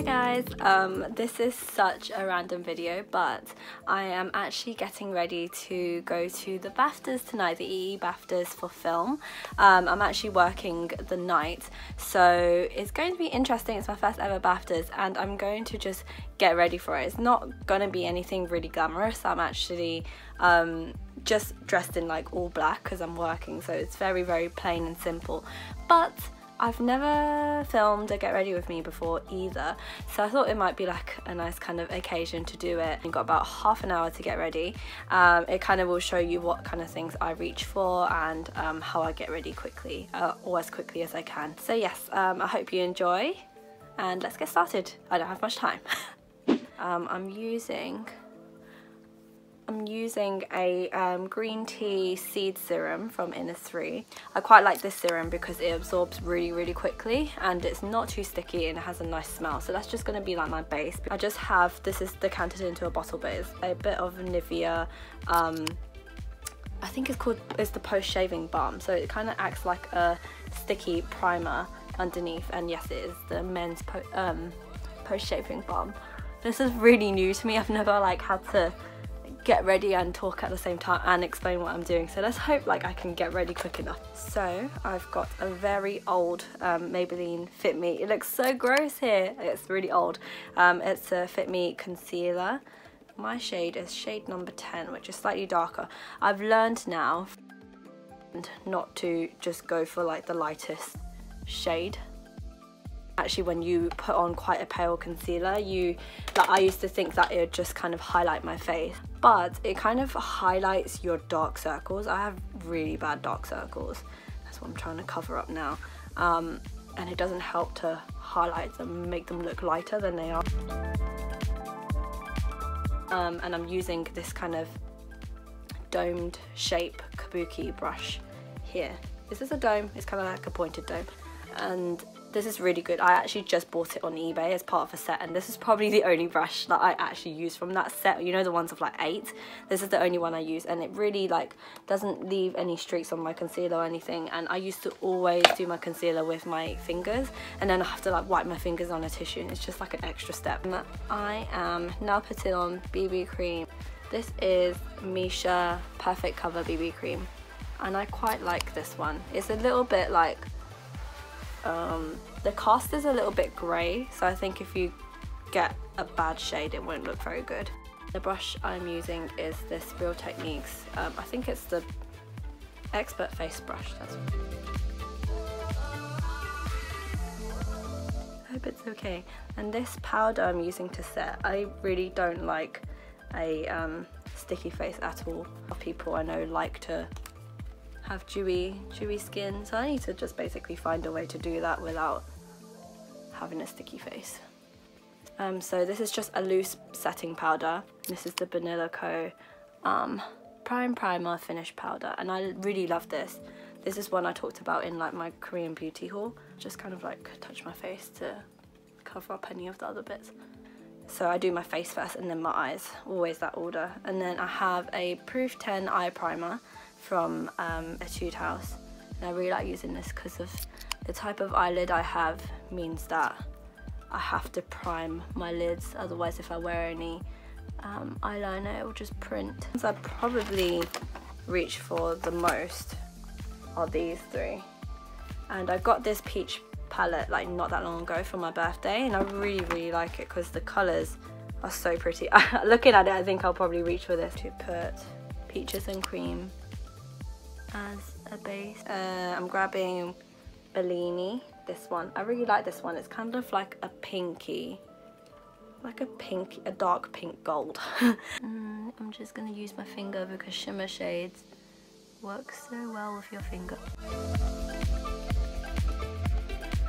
Hi guys, this is such a random video, but I am actually getting ready to go to the BAFTAs tonight, the EE BAFTAs for film. I'm actually working the night, so it's going to be interesting. It's my first ever BAFTAs and I'm going to just get ready for it. It's not going to be anything really glamorous. I'm actually just dressed in like all black because I'm working, so it's very, very plain and simple. But I've never filmed a get ready with me before either, so I thought it might be like a nice kind of occasion to do it. You've got about half an hour to get ready. It kind of will show you what kind of things I reach for and how I get ready quickly, or as quickly as I can. So yes, I hope you enjoy and let's get started. I don't have much time. I'm using a green tea seed serum from INNISFREE. I quite like this serum because it absorbs really, really quickly and it's not too sticky and it has a nice smell. So that's just going to be like my base. I just have, this is decanted into a bottle, but it's a bit of NIVEA, I think it's the post-shaving balm. So it kind of acts like a sticky primer underneath, and yes, it is the men's post-shaving balm. This is really new to me. I've never like had to get ready and talk at the same time and explain what I'm doing, so let's hope like I can get ready quick enough. So I've got a very old Maybelline Fit Me. It looks so gross here, it's really old. It's a Fit Me concealer. My shade is shade number 10, which is slightly darker. I've learned now not to just go for like the lightest shade. Actually, when you put on quite a pale concealer, I used to think that it would just kind of highlight my face, but it kind of highlights your dark circles. I have really bad dark circles. That's what I'm trying to cover up now, and it doesn't help to highlight them, make them look lighter than they are. And I'm using this kind of domed shape kabuki brush here. This is a dome, it's kind of like a pointed dome, and this is really good. I actually just bought it on eBay as part of a set, and this is probably the only brush that I actually use from that set. You know, the ones of like 8? This is the only one I use, and it really like doesn't leave any streaks on my concealer or anything. And I used to always do my concealer with my fingers, and then I have to like wipe my fingers on a tissue, and it's just like an extra step. I am now putting on BB cream. This is Misha Perfect Cover BB cream, and I quite like this one. It's a little bit like the cast is a little bit grey, so I think if you get a bad shade it won't look very good. The brush I'm using is this Real Techniques, I think it's the Expert Face brush. I hope it's okay. And this powder I'm using to set, I really don't like a sticky face at all. People I know like to have dewy skin, so I need to just basically find a way to do that without having a sticky face. So this is just a loose setting powder. This is the Banilha Co. Prime Primer Finish Powder, and I really love this. This is one I talked about in like my Korean beauty haul. Just kind of like touch my face to cover up any of the other bits. So I do my face first and then my eyes, always that order. And then I have a Proof 10 eye primer from ETUDE house, and I really like using this because of the type of eyelid I have. Means that I have to prime my lids, otherwise if I wear any eyeliner it will just print. So I probably reach for the most are these three, and I got this peach palette like not that long ago for my birthday, and I really like it because the colours are so pretty. Looking at it, I think I'll probably reach for this. To put peaches and cream as a base, I'm grabbing Bellini, this one. I really like this one. It's kind of like a pinky, a dark pink gold. I'm just gonna use my finger because shimmer shades work so well with your finger.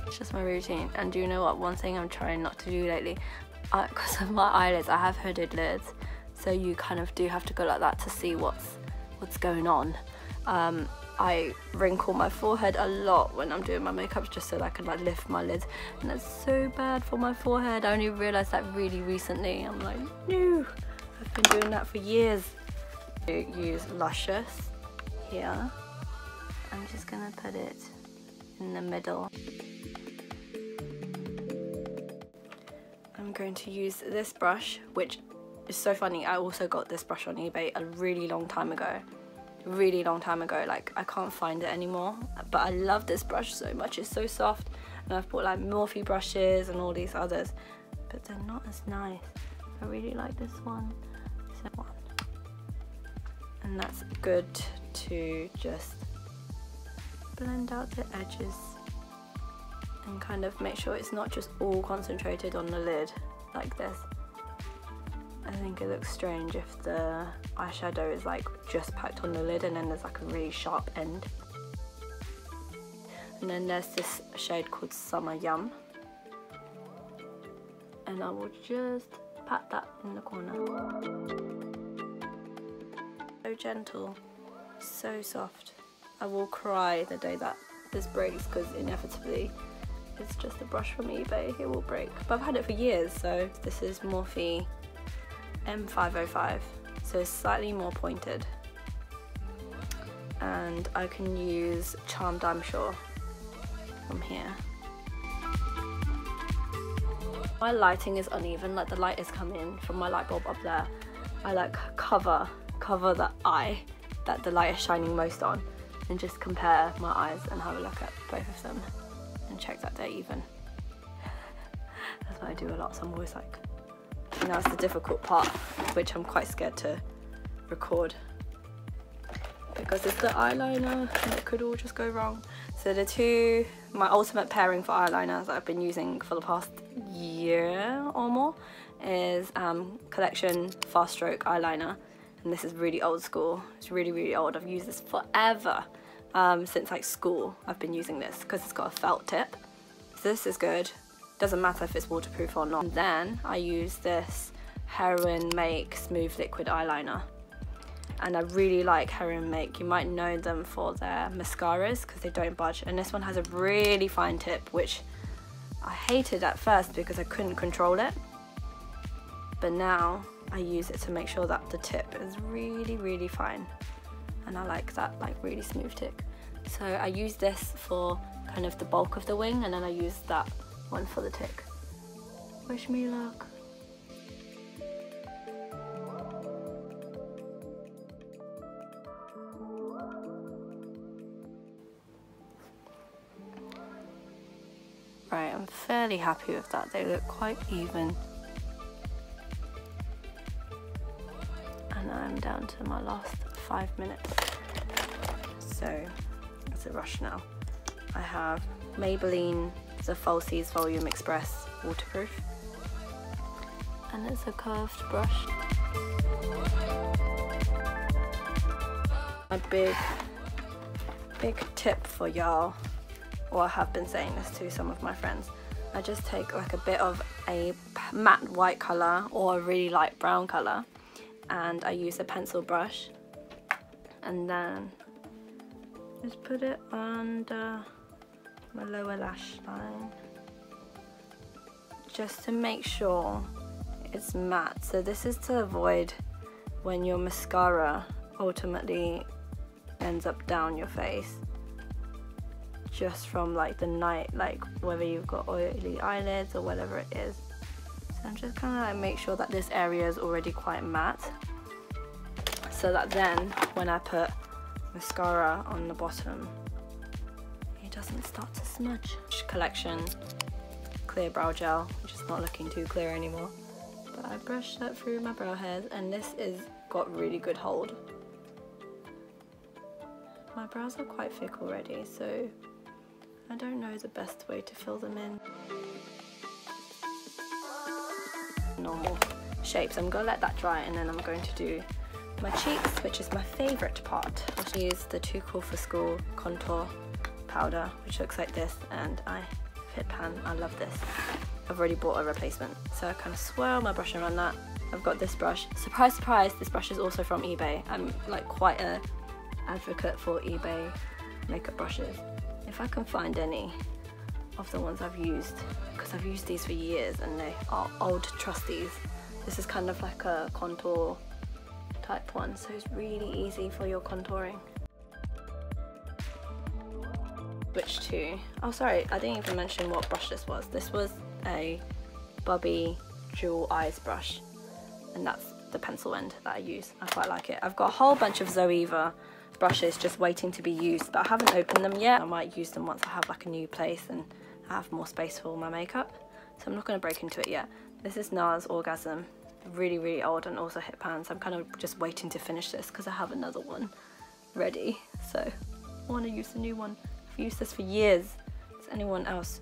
It's just my routine. And do you know what? One thing I'm trying not to do lately, because of my eyelids, I have hooded lids, so you kind of do have to go like that to see what's going on. I wrinkle my forehead a lot when I'm doing my makeup just so that I can like lift my lids, and that's so bad for my forehead. I only realised that really recently. I'm like, no, I've been doing that for years. I use Luscious here. I'm just gonna put it in the middle. going to use this brush, which is so funny. I also got this brush on eBay a really long time ago. Like, I can't find it anymore, but I love this brush so much. It's so soft, and I've bought like Morphe brushes and all these others, but they're not as nice. I really like this one. And that's good to just blend out the edges and kind of make sure it's not just all concentrated on the lid like this. I think it looks strange if the eyeshadow is like just packed on the lid and then there's like a really sharp end. And then there's this shade called Summer Yum, and I will just pat that in the corner. So gentle, so soft. I will cry the day that this breaks, because inevitably it's just a brush from eBay, it will break. But I've had it for years. So this is Morphe M505, so it's slightly more pointed, and I can use Charmed, I'm sure, from here. My lighting is uneven, like the light is coming from my light bulb up there. I like cover the eye that the light is shining most on, and just compare my eyes and have a look at both of them and check that they're even. That's what I do a lot, so I'm always like, you know, it's the difficult part, which I'm quite scared to record because it's the eyeliner and it could all just go wrong. So my ultimate pairing for eyeliners that I've been using for the past year or more is Collection Fast Stroke eyeliner, and this is really old school. It's really old. I've used this forever, since like school. I've been using this because it's got a felt tip. So this is good. Doesn't matter if it's waterproof or not. And then I use this Heroine Make Smooth Liquid Eyeliner, and I really like Heroine Make. You might know them for their mascaras because they don't budge, and this one has a really fine tip, which I hated at first because I couldn't control it, but now I use it to make sure that the tip is really fine, and I like that like really smooth tip. So I use this for kind of the bulk of the wing, and then I use that one for the tick. Wish me luck. Right, I'm fairly happy with that. They look quite even. And I'm down to my last 5 minutes. So it's a rush now. I have Maybelline the Falsies Volume Express Waterproof, and it's a curved brush. A big tip for y'all, or I have been saying this to some of my friends, I just take like a bit of a matte white colour or a really light brown colour, and I use a pencil brush, and then just put it under my lower lash line, just to make sure it's matte. So this is to avoid when your mascara ultimately ends up down your face, just from like the night, like whether you've got oily eyelids or whatever it is. So I'm just kind of like make sure that this area is already quite matte, so that then when I put mascara on the bottom, doesn't start to smudge. Collection clear brow gel, which is not looking too clear anymore, but I brushed that through my brow hairs, and this is got really good hold. My brows are quite thick already, so I don't know the best way to fill them in. Normal shapes. I'm gonna let that dry, and then I'm going to do my cheeks, which is my favourite part. I'll use the Too Cool for School contour powder, which looks like this, and I fit pan. I love this. I've already bought a replacement, so I kind of swirl my brush around that. I've got this brush. Surprise, surprise, this brush is also from eBay. I'm like quite a advocate for eBay makeup brushes. If I can find any of the ones I've used, because I've used these for years and they are old trusties. This is kind of like a contour type one, so it's really easy for your contouring. Switch to, oh sorry, I didn't even mention what brush this was. This was a Bobbi dual eyes brush, and that's the pencil end that I use. I quite like it. I've got a whole bunch of Zoeva brushes just waiting to be used, but I haven't opened them yet. I might use them once I have like a new place and I have more space for all my makeup, so I'm not going to break into it yet. This is NARS Orgasm, really old and also hit pan, so I'm kind of just waiting to finish this because I have another one ready, so I want to use the new one. I've used this for years. Does anyone else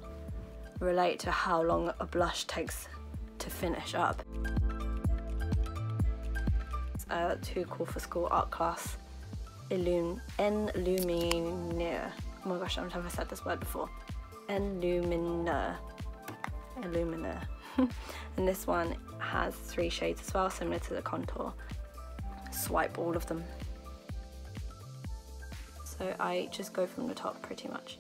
relate to how long a blush takes to finish up? Too Cool for School art class Illuminaire. Oh my gosh, I've never said this word before. Illuminer. And this one has 3 shades as well, similar to the contour. Swipe all of them. So I just go from the top pretty much,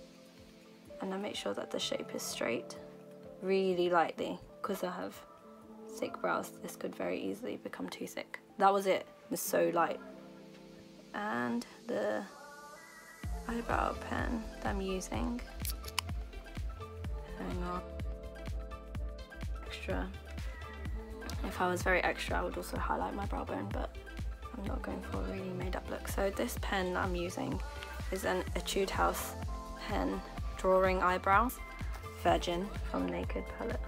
and I make sure that the shape is straight really lightly, because I have thick brows. This could very easily become too thick. That was it. It's so light. And the eyebrow pen that I'm using, hang on, extra. If I was very extra, I would also highlight my brow bone, but I'm not going for a really made up look. So this pen I'm using is an Etude House pen drawing eyebrows, Virgin from Naked palette.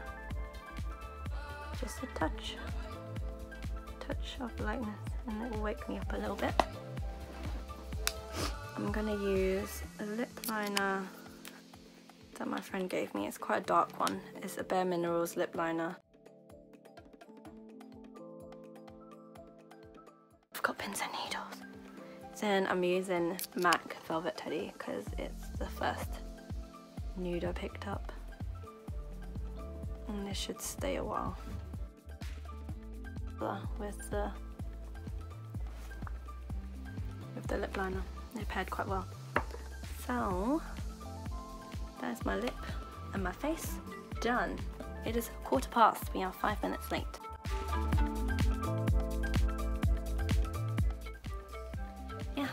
Just a touch of lightness, and it will wake me up a little bit. I'm gonna use a lip liner that my friend gave me. It's quite a dark one. It's a Bare Minerals lip liner. I've got pins and needles. Then I'm using MAC Velvet Teddy because it's the first nude I picked up, and this should stay a while. With the lip liner, they paired quite well. So there's my lip and my face done. It is 1:15. We are 5 minutes late. Yeah,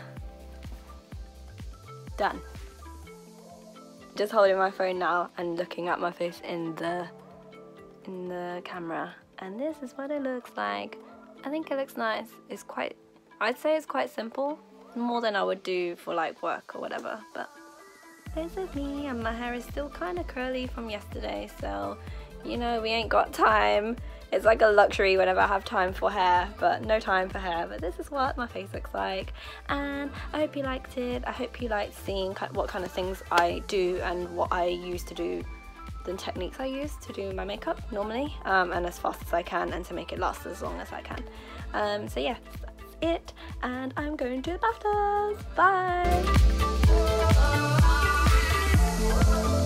done. Just holding my phone now and looking at my face in the camera, and this is what it looks like. I think it looks nice. It's quite, I'd say it's quite simple, more than I would do for like work or whatever, but this is me, and my hair is still kind of curly from yesterday, so you know, we ain't got time. It's like a luxury whenever I have time for hair, but no time for hair. But this is what my face looks like, and I hope you liked it. I hope you liked seeing what kind of things I do and what I used to do, the techniques I use to do my makeup normally, and as fast as I can, and to make it last as long as I can. So yeah, that's it, and I'm going to the BAFTAs. Bye!